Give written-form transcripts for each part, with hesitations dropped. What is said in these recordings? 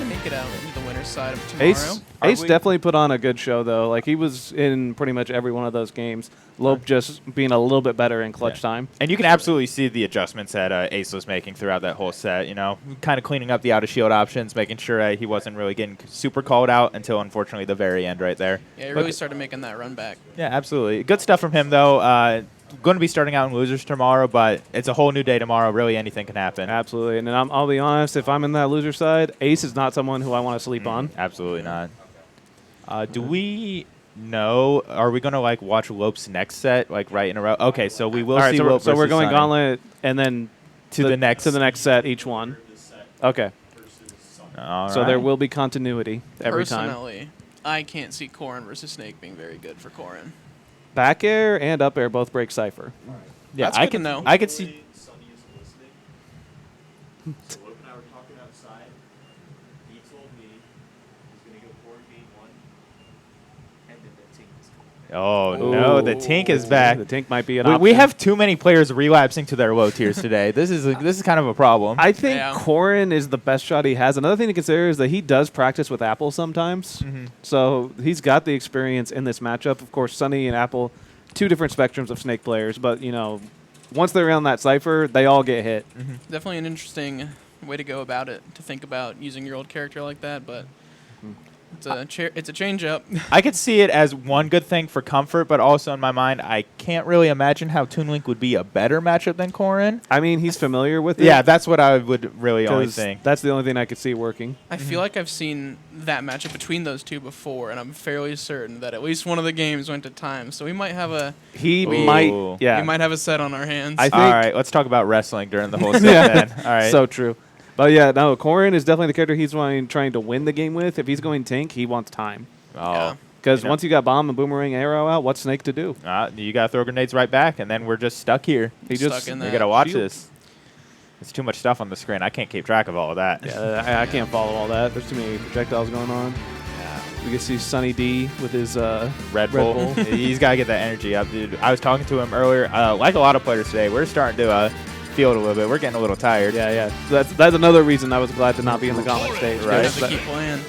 to make it out into the winner's side of tomorrow. Ace definitely put on a good show, though. Like, he was in pretty much every one of those games. Lope just being a little bit better in clutch time. And you can absolutely see the adjustments that Ace was making throughout that whole set, you know, kind of cleaning up the out-of-shield options, making sure he wasn't really getting super called out until, unfortunately, the very end right there. Yeah, he really started making that run back. Yeah, absolutely. Good stuff from him, though. Going to be starting out in losers tomorrow, but it's a whole new day tomorrow. Really, anything can happen. Absolutely. And then I'll be honest, if I'm in that loser side, Ace is not someone who I want to sleep on. Absolutely not. Do we know? Are we going to like watch Lope's next set like right in a row? Okay, so we will see Lope. So we're going Sunny. Gauntlet and then to the next set each one. Okay. So there will be continuity every time. Personally, I can't see Corrin versus Snake being very good for Corrin. Back air and up air both break Cypher. Yeah, That's good to know. I could see. Sonny is listening. So Lope and I were talking outside. He told me he's going to go Corrin game 1, and then the Tink is coming back. Oh, no, the Tink is back. The Tink might be an option. We have too many players relapsing to their low tiers today. This is kind of a problem. I think Corrin is the best shot he has. Another thing to consider is that he does practice with Apple sometimes. So he's got the experience in this matchup. Of course, Sunny and Apple, two different spectrums of Snake players. But, you know, once they're around that Cypher, they all get hit. Definitely an interesting way to go about it, to think about using your old character like that. But it's a change up. I could see it as one good thing for comfort, but also in my mind, I can't really imagine how Toon Link would be a better matchup than Corrin. I mean, he's familiar with it. Yeah, that's what I would really only think. That's the only thing I could see working. I feel like I've seen that matchup between those two before, and I'm fairly certain that at least one of the games went to time. So we might have a we might have a set on our hands. I think, all right, let's talk about wrestling during the whole set then. All right. So true. But yeah, no, Corrin is definitely the character he's trying to win the game with. If he's going tank, he wants time. Oh. Because once you got bomb and boomerang arrow out, what's Snake to do? You got to throw grenades right back, and then we're just stuck here. You got to watch this. There's too much stuff on the screen. I can't keep track of all of that. Yeah, I can't follow all that. There's too many projectiles going on. Yeah. We can see Sunny D with his Red Bull. He's got to get that energy up, dude. I was talking to him earlier. Like a lot of players today, we're starting to feel it a little bit. We're getting a little tired. Yeah. So that's another reason I was glad to not be in the Gauntlet stage. Right. Have to keep playing.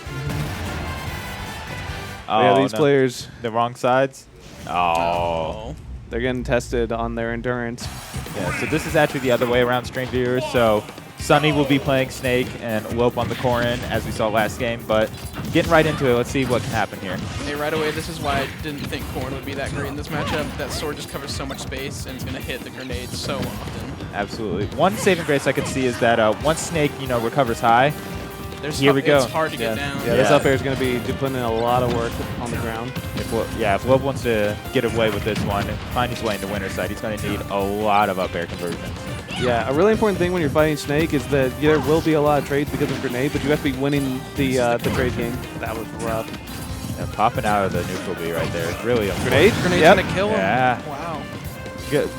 These players. The wrong sides. Oh. They're getting tested on their endurance. Yeah, so this is actually the other way around, stream viewers. So Sunny will be playing Snake and Lope on the Corrin, as we saw last game. But getting right into it, let's see what can happen here. Hey, right away, this is why I didn't think Corrin would be that great in this matchup. That sword just covers so much space, and it's going to hit the grenades so often. Absolutely. One saving grace I could see is that once Snake, recovers high, here we go. It's hard to get down. Yeah, this up air is going to be putting in a lot of work on the ground. If Lope wants to get away with this one and find his way in the winner's side, he's going to need a lot of up air conversions. Yeah, a really important thing when you're fighting Snake is that there will be a lot of trades because of grenade, but you have to be winning the trade game. That was rough. Yeah, popping out of the neutral B right there. It's really Grenade's going to kill him. Yeah. Wow. Good,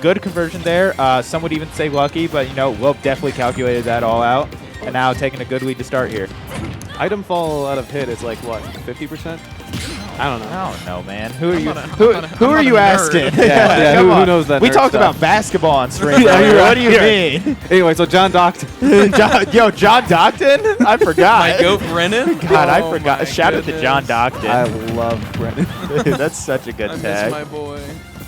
good conversion there. Some would even say lucky, but Lope definitely calculated that all out. And now taking a good lead to start here. Item fall out of hit is like what, 50%? I don't know. I don't know, man. Who are you? Who are you asking? Who knows that? We talked about basketball on stream. What do you mean? Anyway, so John Dockton. John Dockton? I forgot. My goat Brennan? God, I forgot. Shout out to John Dockton. I love Brennan. That's such a good tag. Miss my boy.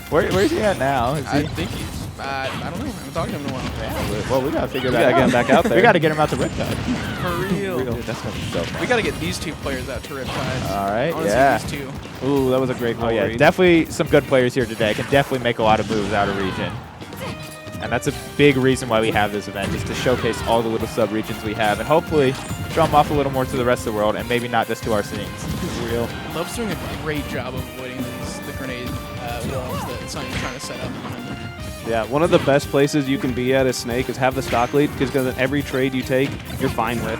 Where's he at now? I think he's. I don't know. I haven't talked to him in a while. Yeah, well, we gotta figure that out. We gotta get him back out there. We gotta get him out to Riptide. For real. Dude, that's gonna be so fun. We gotta get these two players out to Riptide. All right, These two. Ooh, that was a great goal. Oh yeah, definitely some good players here today. Can definitely make a lot of moves out of region. And that's a big reason why we have this event, is to showcase all the little sub-regions we have and hopefully show them off a little more to the rest of the world and maybe not just to our scenes. Real. Love's doing a great job of avoiding the grenade walls that Sunny's trying to set up on him. Yeah, one of the best places you can be at as Snake is have the stock lead, because every trade you take, you're fine with.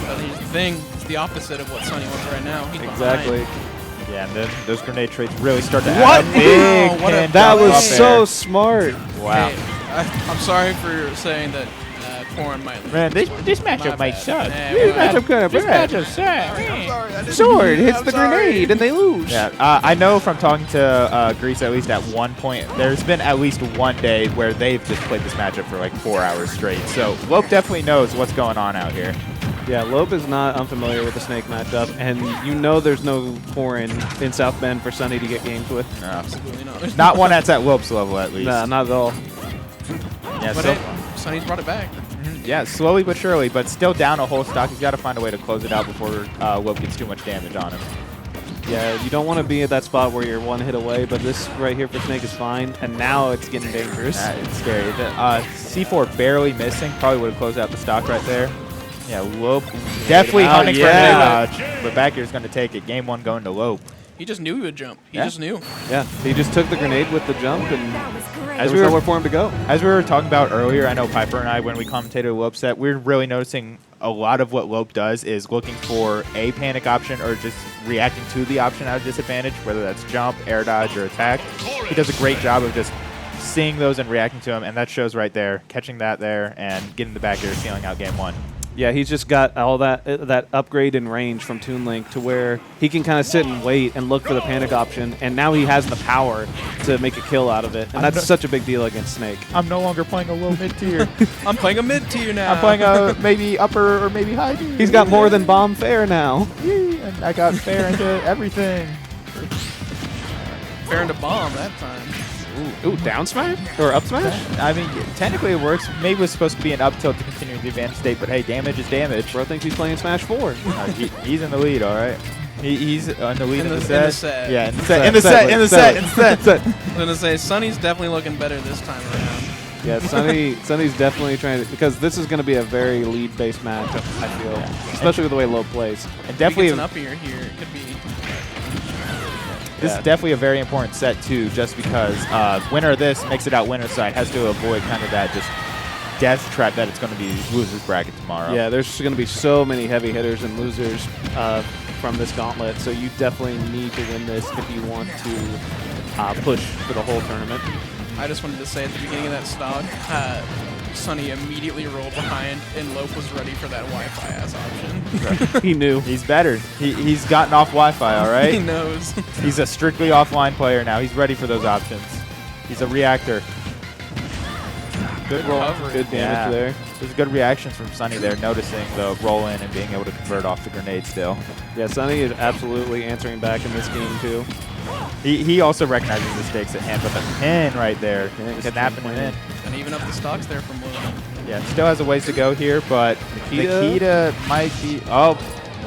But here's the thing, it's the opposite of what Sunny wants right now. He's exactly. Behind. Yeah, and then those grenade trades really start to add a big that was so smart. Wow. Hey, I'm sorry for saying that Corrin might lose. Man, this matchup might suck. This matchup kind of bad. Sword hits the grenade and they lose. Yeah, I know from talking to Greece, at least at one point, there's been at least one day where they've just played this matchup for like 4 hours straight. So Lope definitely knows what's going on out here. Yeah, Lope is not unfamiliar with the Snake matchup, and you know there's no Corrin in South Bend for Sunny to get games with. No. Absolutely not. Not one that's at Lope's level, at least. Nah, not at all. Yeah, But so, hey, Sonny's brought it back. yeah, slowly but surely, but still down a whole stock. He's got to find a way to close it out before Lope gets too much damage on him. Yeah, you don't want to be at that spot where you're one hit away, but this right here for Snake is fine, and now it's getting dangerous. It's scary. C4 barely missing. Probably would have closed out the stock right there. Yeah, Lope definitely hunting for an dodge, but back air's going to take it. Game 1 going to Lope. He just knew he would jump. He Yeah. just knew. Yeah, he just took the grenade with the jump, and As there we was were nowhere for him to go. As we were talking about earlier, I know Piper and I, when we commentated Lope set, we're really noticing a lot of what Lope does is looking for a panic option or just reacting to the option out of disadvantage, whether that's jump, air dodge, or attack. He does a great job of just seeing those and reacting to them, and that shows right there, catching that there and getting the back air, sealing out game 1. Yeah, he's just got all that upgrade in range from Toon Link to where he can kind of sit and wait and look for the panic option, and now he has the power to make a kill out of it, and that's such a big deal against Snake. I'm no longer playing a low mid tier. I'm playing a mid tier now. I'm playing a maybe upper or maybe high tier. He's got more than bomb fair now. Yee, and I got fair into everything. fair into bomb that time. Ooh, down smash? Or up smash? I mean, technically it works. Maybe it was supposed to be an up tilt to continue the advantage state, but hey, damage is damage. Bro thinks he's playing Smash 4. He's in the lead, all right. He's in the lead in the set. Yeah, in the set. Set, In the set. In the set. In the set. I'm gonna say Sonny's definitely looking better this time around. Yeah, Sonny's definitely trying to, because this is going to be a very lead-based match, I feel, especially with the way Lope plays. And Definitely definitely, an up air here. It could be. this is definitely a very important set too, just because winner of this makes it out winner side has to avoid kind of that just death trap that it's going to be losers bracket tomorrow. Yeah, there's going to be so many heavy hitters and losers from this gauntlet, so you definitely need to win this if you want to push for the whole tournament. I just wanted to say at the beginning of that stock, Sonny immediately rolled behind, and Lope was ready for that Wi-Fi ass option. He knew. He's better. He's gotten off Wi-Fi, all right? He knows. He's a strictly offline player now. He's ready for those options. He's a reactor. Good roll. Good damage there. There's good reactions from Sonny there, noticing the roll in and being able to convert off the grenade still. Yeah, Sonny is absolutely answering back in this game, too. He also recognizes the stakes at hand, but the pin right there, Yeah, snapping it in. And even up the stocks there from Lope. Yeah, still has a ways to go here, but Nikita might be... Oh,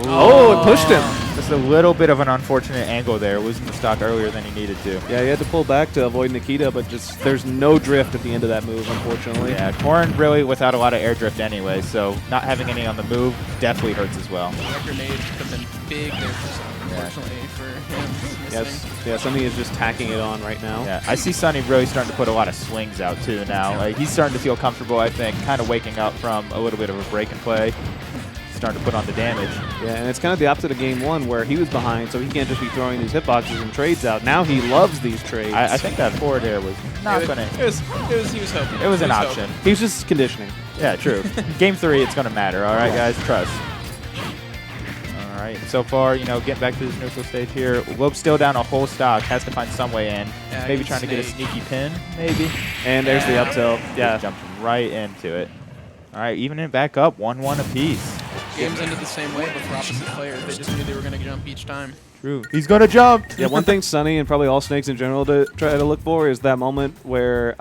it pushed him. Just a little bit of an unfortunate angle there, losing the stock earlier than he needed to. Yeah, he had to pull back to avoid Nikita, but just there's no drift at the end of that move, unfortunately. Yeah, Corrin really without a lot of air drift anyway, so not having any on the move definitely hurts as well. That grenade could have been big there for Sonny, unfortunately for him. Yes. Yeah, Sonny is just tacking it on right now. Yeah, I see Sonny really starting to put a lot of swings out too now. Like, he's starting to feel comfortable, I think, kind of waking up from a little bit of a break and play. Starting to put on the damage. Yeah, and it's kind of the opposite of game 1 where he was behind, so he can't just be throwing these hitboxes and trades out. Now he loves these trades. I think that forward air was not going to... He was hoping. It was an option. He was just conditioning. Yeah, true. Game 3, it's going to matter. All right, guys, trust. All right, so far, you know, getting back to this neutral stage here. Lope's still down a whole stock. Has to find some way in. Yeah, Maybe good trying to get a snake. sneaky pin, maybe. And there's the up tilt. Yeah. Jumped right into it. All right, evening it back up, 1-1 apiece. Games ended the same way, but for opposite players. They just knew they were going to jump each time. True. He's going to jump. Yeah, one thing Sonny and probably all snakes in general to try to look for is that moment where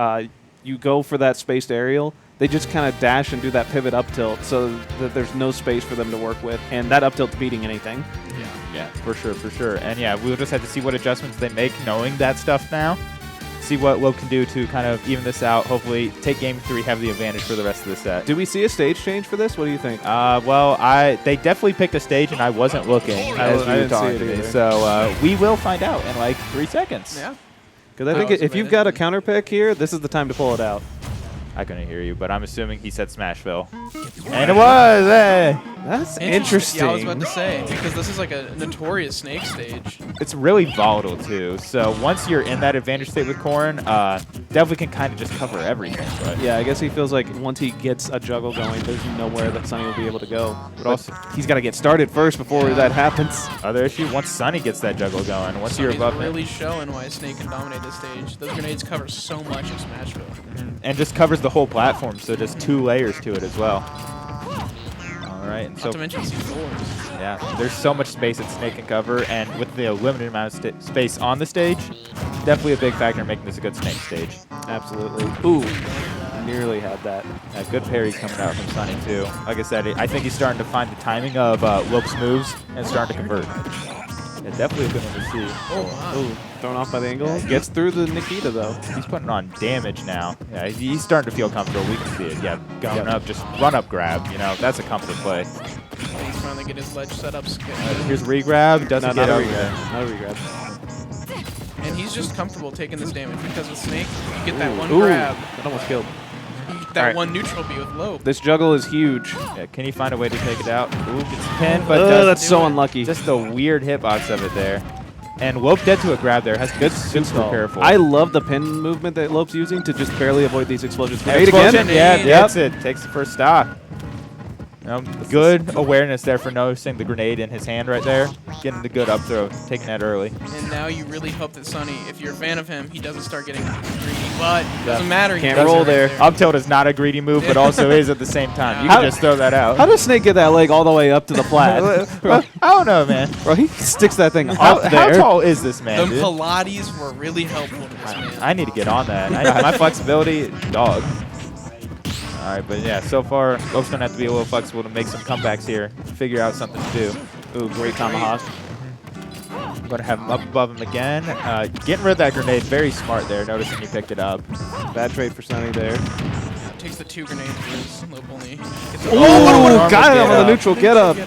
you go for that spaced aerial. They just kind of dash and do that pivot up tilt so that there's no space for them to work with, and that up tilt's beating anything. Yeah, for sure, for sure. And yeah, we'll just have to see what adjustments they make knowing that stuff now. See what Lope can do to kind of even this out. Hopefully take game 3, have the advantage for the rest of the set. Do we see a stage change for this? What do you think? Well, they definitely picked a stage, and I wasn't looking as you I were didn't see talking it to me. either. So we will find out in like 3 seconds. Yeah. Because I think if you've got a counter pick here, this is the time to pull it out. I couldn't hear you, but I'm assuming he said Smashville. And it was! Hey! That's interesting. Yeah, I was about to say, because this is like a notorious snake stage. It's really volatile, too. So once you're in that advantage state with Corrin, definitely can kind of just cover everything. But Yeah, I guess he feels like once he gets a juggle going, there's nowhere that Sonny will be able to go. But also- he's got to get started first before that happens. other issue, once Sonny gets that juggle going, once you're Sonny's above him, really showing why Snake can dominate this stage. Those grenades cover so much of Smashville. and just covers the whole platform, so just 2 layers to it as well. All All right, and Not so to mention C4s. yeah, there's so much space that Snake can cover, and with the limited amount of space on the stage, definitely a big factor in making this a good Snake stage. Absolutely. Ooh, nearly had that. Good parry coming out from Sunny too. Like I said, I think he's starting to find the timing of Lope's moves and starting to convert. Yeah, definitely a good one to see. Oh, wow. Ooh, thrown off by the angle. Gets through the Nikita though. He's putting on damage now. Yeah, he's starting to feel comfortable. We can see it. Yeah, going up, just run up grab. You know, that's a comfort play. He's finally get his ledge set up. Here's re-grab. Doesn't get Not a over regrab. there. Not a regrab. And he's just comfortable taking this damage because with Snake, you get that one Ooh, grab, that almost killed. that Alright. one neutral B with Lope. This juggle is huge. Yeah, can he find a way to take it out? Ooh, gets pinned, but That's doesn't so do it. unlucky. Just the weird hitbox of it there. And Lope dead to a grab there. Has to be super stall. careful. I love the pin movement that Lope's using to just barely avoid these explosions. Grenade Explosion, again. yeah, Yep. that's it. Takes the first stock. Good awareness there for noticing the grenade in his hand right there. Getting the good up throw, taking that early. And now you really hope that Sunny, if you're a fan of him, he doesn't start getting greedy. But doesn't matter. He Can't does it roll right there. Up tilt is not a greedy move, but also is at the same time. You How- can just throw that out. How does Snake get that leg all the way up to the flat? Well, I don't know, man. Bro, he sticks that thing How, up how there. tall is this man, The dude? Pilates were really helpful to this man. I need to get on that. My flexibility, dog. All right, but yeah, so far, Lope's going to have to be a little flexible to make some comebacks here, figure out something to do. Ooh, great tomahawk. I'm going to have him up above him again. Getting rid of that grenade, very smart there, noticing he picked it up. Bad trade for Sunny there. Takes the 2 grenades versus Lope only. Gets normal got him get on the up. neutral get up.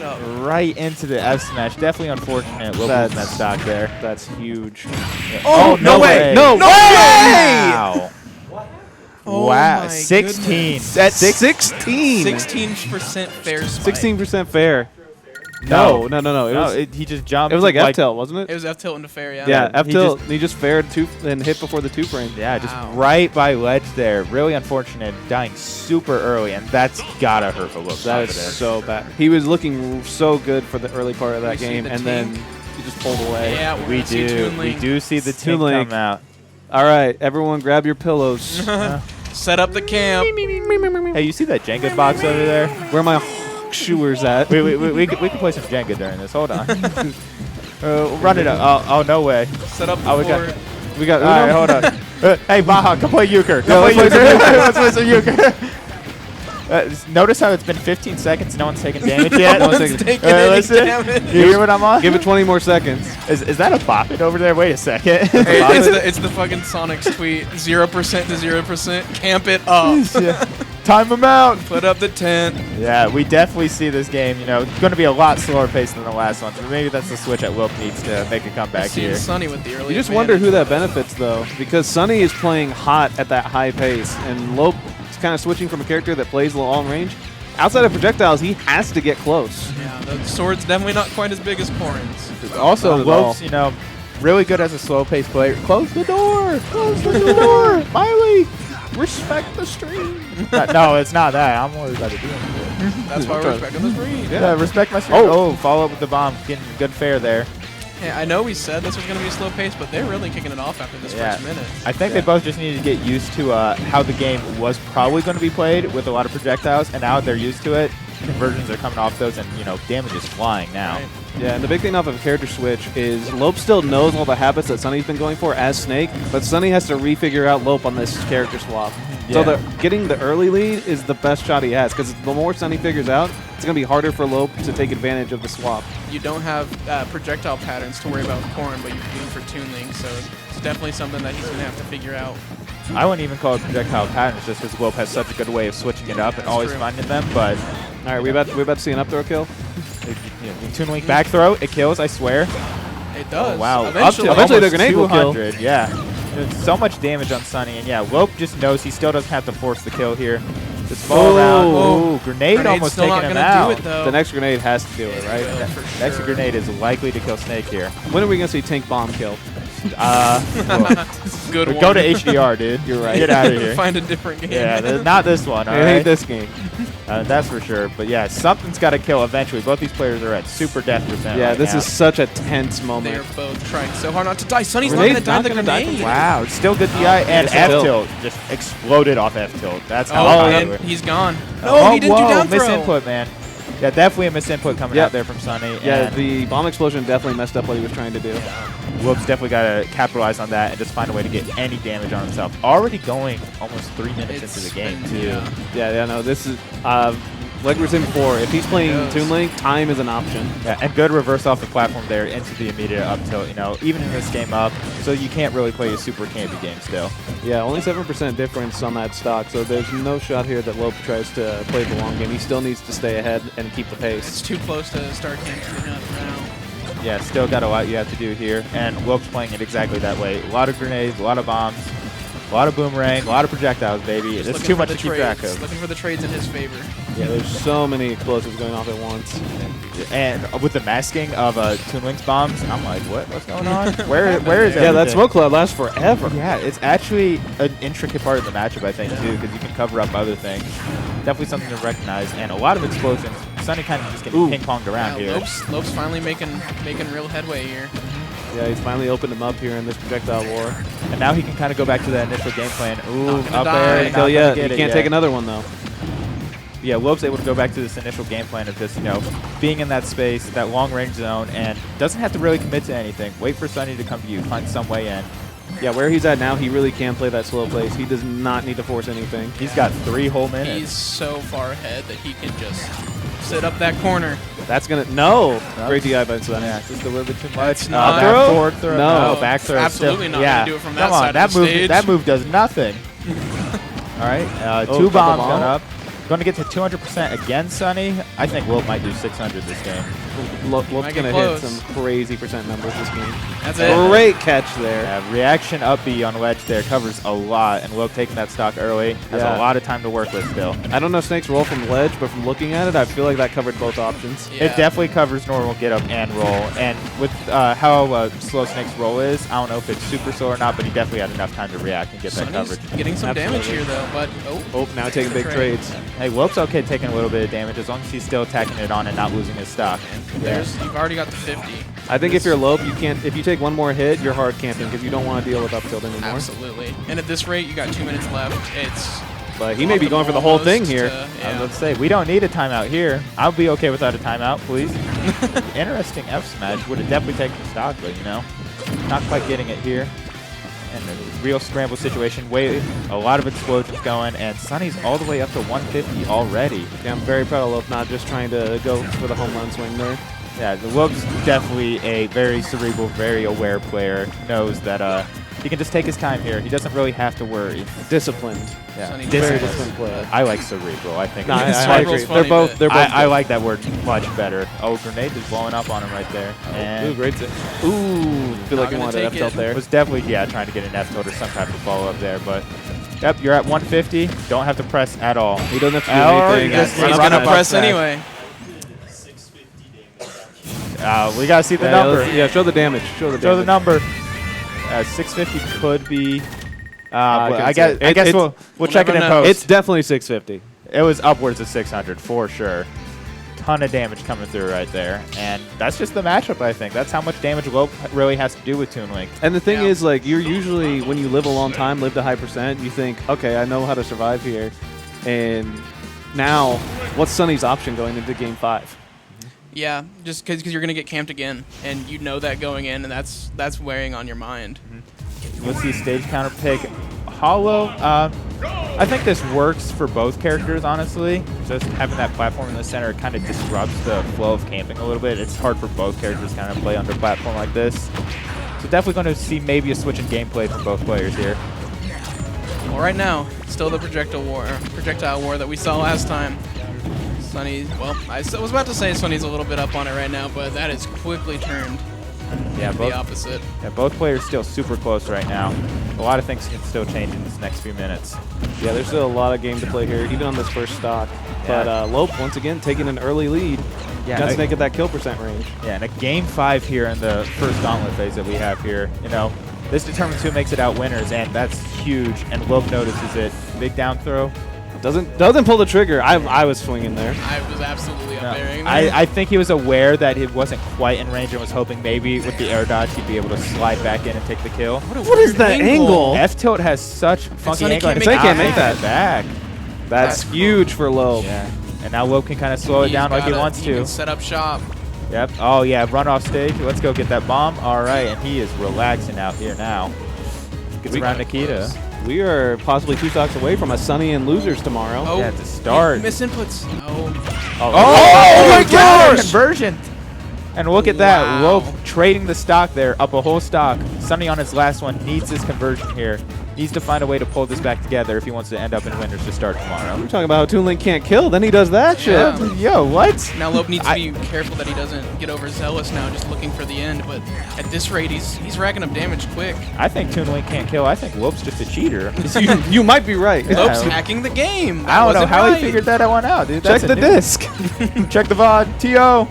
Right into the F smash. Definitely unfortunate. Lope losing that stock there. That's huge. Oh, no way. No way! Wow. Oh Wow. my 16. That's 16. 16% fair spike. 16% fair. No. No. It was, He just jumped. it was like F-tilt, wasn't it? It was F tilt into fair, yeah. Yeah, he F-tilt. He just faired two and hit before the 2 frame. Yeah, just Wow. right by ledge there. Really unfortunate. Dying super early, and that's gotta hurt for Lope's That is confidence. so bad. He was looking so good for the early part of that We see game, the and team. then he just pulled away. Yeah, we're We gonna see do. Toon We Link. do see the Toon team Link. come out. All right, everyone grab your pillows. Set up the camp. Hey, you see that Jenga box over there? Where are my shoers at? We can play some Jenga during this. Hold on. Run it up. Oh, no way. Set up the Oh, we got- board. We got All right, hold on. Hey, Baja, come play euchre. Yeah, Come play let's play euchre. Let's play some euchre. Notice how it's been 15 seconds. No one's taken damage yet. No one's Taking taking- any listen. damage. You hear what I'm on? Give it 20 more seconds. Is that a bop it over there? Wait a second. Hey, it's the fucking Sonic's tweet. 0% to 0%. Camp it up. Yeah. Time him out. Put up the tent. Yeah, we definitely see this game. You know, going to be a lot slower paced than the last one. So maybe that's the switch that Lope needs to make a comeback Seeing here. Sunny with the early You just advantage. wonder who that benefits, though, because Sunny is playing hot at that high pace, and Lope is kind of switching from a character that plays long range. Outside of projectiles, he has to get close. Yeah, the sword's definitely not quite as big as Corrin's. Also, Not at Lope's, you know, really good as a slow paced player. Close the door. Close the door. Miley, respect the stream. No, it's not that. I'm worried about the game. That's why we're respecting the stream. Yeah, respect my stream. Oh, follow up with the bomb. Getting good fare there. Hey, I know we said this was going to be a slow pace, but they're really kicking it off after this Yeah. first minute. I think they both just needed to get used to how the game was probably going to be played with a lot of projectiles, and now they're used to it. Conversions are coming off those, and you know, damage is flying now. Right. Yeah, and the big thing off of a character switch is Lope still knows all the habits that Sunny's been going for as Snake, but Sunny has to refigure out Lope on this character swap. So Yeah. getting the early lead is the best shot he has, because the more Sunny figures out, it's going to be harder for Lope to take advantage of the swap. You don't have projectile patterns to worry about with Corrin, but you do for Toon Link, so it's definitely something that he's going to have to figure out. I wouldn't even call it projectile patterns just because Lope has such a good way of switching it up and always true. finding them, but All right, we about to see an up throw kill. Toon Link back throw, it kills, I swear. It does. Oh, wow. Eventually. Up to Eventually the almost grenade will kill. 200, yeah. There's so much damage on Sunny, and yeah, Lope just knows he still doesn't have to force the kill here. Just fall around. Oh. Ooh, grenade Grenade's almost still taking not him gonna out. do it, though. The next grenade has to do it, It right? will, for Next sure. grenade is likely to kill Snake here. When are we going to see Tank Bomb kill? Good one. Go to HDR, dude. You're right. Get out of here. Find a different game. Yeah, not this one, all I hate right? this game. That's for sure. But yeah, something's got to kill eventually. Both these players are at super death percent Yeah, right this now. is such a tense They're moment. both trying so hard not to die. Sunny's Grenade's not going to die not to the gonna die from grenade. Wow, it's still good DI, and it's a tilt. F-tilt just exploded off F-tilt. That's how Oh, high and we were. he's gone. No, he didn't do down throw. Misinput, man. Yeah, definitely a misinput coming Yep. out there from Sunny. Yeah, and the bomb explosion definitely messed up what he was trying to do. Whoops definitely got to capitalize on that and just find a way to get any damage on himself. Already going almost 3 minutes into the game, too. Yeah, no, this is like we were saying before, if he's playing Toon Link, time is an option. Yeah, and good reverse off the platform there into the immediate up tilt, you know, even in this game up, so you can't really play a super campy game still. Yeah, only 7% difference on that stock, so there's no shot here that Lope tries to play the long game. He still needs to stay ahead and keep the pace. It's too close to start camping up now. Yeah, still got a lot you have to do here, and Lope's playing it exactly that way. A lot of grenades, a lot of bombs, a lot of boomerang, a lot of projectiles, baby. Just It's looking too for much the to keep track trades, of. Looking for the trades in his favor. Yeah, there's so many explosives going off at once. And with the masking of Toon Link's bombs, I'm like, what's going on? Where is Yeah, that everything? smoke cloud lasts forever. Yeah, it's actually an intricate part of the matchup, I think, too, because you can cover up other things. Definitely something to recognize, and a lot of explosions. Sunny kind of just getting ping-ponged around here. Lope's finally making real headway here. Yeah, he's finally opened him up here in this projectile war. And now he can kind of go back to that initial game plan. Ooh, Not gonna up die. there. Not So not yeah, gonna you get it can't yet. take another one though. Yeah, Lope's able to go back to this initial game plan of just, you know, being in that space, that long-range zone, and doesn't have to really commit to anything. Wait for Sunny to come to you, find some way in. Yeah, where he's at now, he really can play that slow pace. He does not need to force anything. He's got 3 whole minutes. He's so far ahead that he can just sit up that corner. That's gonna great DI by Sunny. Yeah, just a little bit too much. That's not- back Throw? forward throw. No. Back throw. Absolutely still. not Yeah. gonna do it from that Come on, side of that the move, stage. That move does nothing. All right, Oh, 2 double bombs bomb. going up. Going to get to 200% again, Sunny. I think Lope might do 600 this game. Lope's Might get gonna hit close. some crazy percent numbers this game. That's it. Great catch there. Reaction up B on ledge there covers a lot, and Lope taking that stock early has Yeah. a lot of time to work with still. I don't know Snake's roll from ledge, but from looking at it, I feel like that covered both options. Yeah. It definitely covers normal get up and roll, and with how slow Snake's roll is, I don't know if it's super slow or not, but he definitely had enough time to react and get that Sunny's coverage. getting some damage here though, but Oh, now taking big trades. Hey, Lope's okay taking a little bit of damage as long as he's still attacking it on and not losing his stock. you've already got the 50. I think if you're Lope, you can't. If you take one more hit, you're hard camping because you don't want to deal with up tilt anymore. Absolutely. And at this rate, you got 2 minutes left. It's But he may be going for the whole thing almost here. to- I yeah. was about to say, we don't need a timeout here. I'll be okay without a timeout, please. Interesting F smash. Would have definitely taken the stock, but, you know, not quite getting it here. And a real scramble situation. A lot of explosions going, and Sunny's all the way up to 150 already. Yeah, I'm very proud of Lope not just trying to go for the home run swing there. Yeah, the Lope's definitely a very cerebral, very aware player. Knows that he can just take his time here. He doesn't really have to worry. Disciplined. Yeah, Sunny Very Disciplined. disciplined player. I like cerebral. I think No, I Cerebral's agree. funny, They're both. I good. like that word much better. Oh, grenade is blowing up on him right there. And Ooh, great. Ooh, feel like Not you gonna wanted an F take tilt it. there. was definitely, trying to get an F tilt or some type of follow-up there. But, yep, you're at 150. Don't have to press at all. He doesn't have to do Or anything. you just He's run gonna up press back. anyway. 650 damage. We got to see the Yeah, number. yeah, show the damage. Show the Show the damage. number. 650 could be. I I couldn't guess, say. we'll We'll check it never in know. post. It's definitely 650. It was upwards of 600 for sure. Ton of damage coming through right there. And that's just the matchup, I think. That's how much damage Lope really has to do with Toon Link. And the thing Yeah. is, like, you're usually, when you live a long time, live to high percent, you think, okay, I know how to survive here. And now, what's Sunny's option going into game 5? Yeah, just because you're gonna get camped again, and you know that going in, and that's weighing on your mind. Let's see, stage counter pick. Hollow, I think this works for both characters, honestly. Just having that platform in the center kind of disrupts the flow of camping a little bit. It's hard for both characters to kind of play under platform like this. So definitely going to see maybe a switch in gameplay from both players here. Well, right now, still the projectile war that we saw last time. Sunny, well, I was about to say Sunny's a little bit up on it right now, but that is quickly turned Yeah, the opposite. both players still super close right now. A lot of things can still change in this next few minutes. Yeah, there's still a lot of game to play here, even on this first stock. But Lope, once again, taking an early lead. Yeah, Got I- Snake at that kill percent range. Yeah, and a game 5 here in the first Gauntlet phase that we have here. You know, this determines who makes it out winners, and that's huge. And Lope notices it. Big down throw. Doesn't pull the trigger. I was swinging there. I was absolutely No, unbearing. I think he was aware that it wasn't quite in range and was hoping maybe with the air dodge he'd be able to slide back in and take the kill. What is that angle? F tilt has such funky Sunny angle. can't and make it's it not make that. back. That's huge for Lope. Yeah. And now Lope can kind of slow it down like he wants to. Set up shop. Yep. Oh, yeah. Run off stage. Let's go get that bomb. All right. And he is relaxing out here now. Gets around Nikita. We are possibly 2 stocks away from a Sunny and losers tomorrow. Oh, Yeah, to start. Miss inputs. Oh. Oh, my gosh! Conversion. And look at that. Lope trading the stock there, up a whole stock. Sunny on his last one needs his conversion here. Needs to find a way to pull this back together if he wants to end up in winners to start tomorrow. We're talking about how Toon Link can't kill, then he does that shit. Yeah. Yo, what? Now Lope needs to be careful that he doesn't get overzealous now, just looking for the end. But at this rate, he's racking up damage quick. I think Toon Link can't kill. I think Lope's just a cheater. you might be right. Lope's hacking the game. I don't know how right. he figured that one out, dude. Check the disc. Check the VOD. T.O.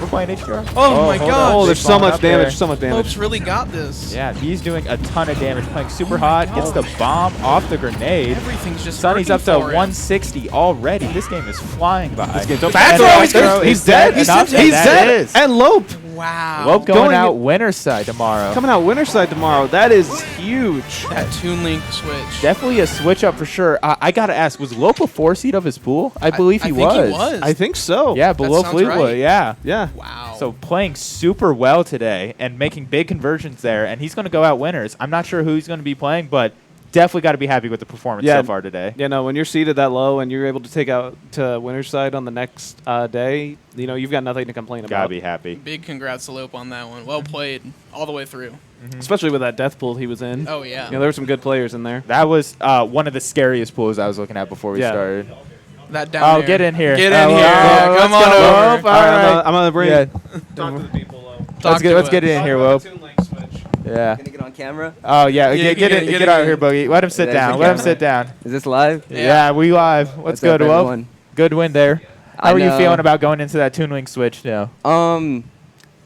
We're playing HDR. Oh my hold gosh. on. Oh, there's so much Up there. damage, so much damage. Lope's really got this. Yeah, he's doing a ton of damage, playing super hot, gets the bomb off the grenade. Everything's just Sunny's up working to for him. 160 already. This game is flying by. This game's so Back fast. throw, He's dead. He's He's dead. dead. And Lope Wow. Lope going Going out in- winner's side tomorrow. coming out winner's side tomorrow. That is huge. That Toon Link switch. Definitely a switch up for sure. I got to ask, was Lope a 4 seed of his pool? I believe he think was. he was. I think so. Yeah, below sounds Fleetwood, right. yeah. Yeah. Wow. So playing super well today and making big conversions there, and he's going to go out winners. I'm not sure who he's going to be playing, but definitely got to be happy with the performance so far today. Yeah, no, when you're seated that low and you're able to take out to winner's side on the next day, you know, you've got nothing to complain Gotta about. be happy. Big congrats to Lope on that one. Well played all the way through. Especially with that death pool he was in. Oh, yeah. You know, there were some good players in there. That was one of the scariest pools I was looking at before we Yeah. started. That down there. Get in here. Get Oh, in here. well, Come let's on go, over. Lope. All right. I'm gonna bring Yeah. talk to the people. Talk to Let's us. get in here, Lope. Yeah. Gonna get on camera? Oh yeah. Yeah, Get out here, Boogie. Let him sit There's down. the Let him camera. sit down. Is this live? Yeah, we live. Let's What's go up, to Lope. everyone? Good win there. How I are you know. feeling about going into that Toon Link switch now?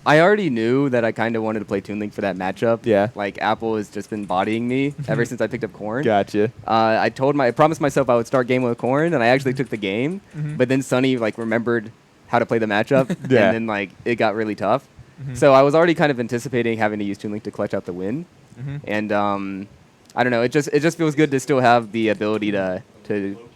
I already knew that I kind of wanted to play Toon Link for that matchup. Yeah. Like Apple has just been bodying me ever since I picked up Corrin. Gotcha. I promised myself I would start game with Corrin, and I actually took the game. But then Sunny like remembered how to play the matchup, Yeah. and then like it got really tough. So I was already kind of anticipating having to use Toon Link to clutch out the win. And I don't know. It just feels good to still have the ability to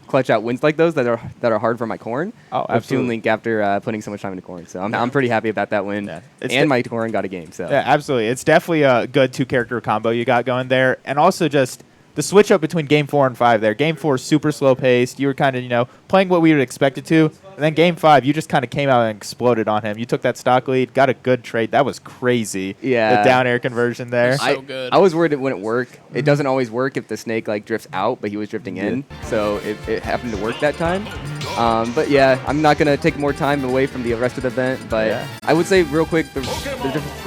clutch out wins like those that are hard for my Corrin. Oh, with absolutely. Toon Link after putting so much time into Corrin. So I'm pretty happy about that win. Yeah. It's And my Corrin got a game. So Yeah, absolutely. It's definitely a good 2-character combo you got going there. And also just the switch up between Game 4 and 5 there. Game 4 super slow paced. You were kind of, playing what we would expect it to. And then Game 5, you just kind of came out and exploded on him. You took that stock lead, got a good trade. That was crazy. Yeah. The down air conversion there. So good. I was worried it wouldn't work. It doesn't always work if the snake like drifts out, but he was drifting in. So it happened to work that time. But yeah, I'm not going to take more time away from the rest of the event. But Yeah. I would say real quick, the difference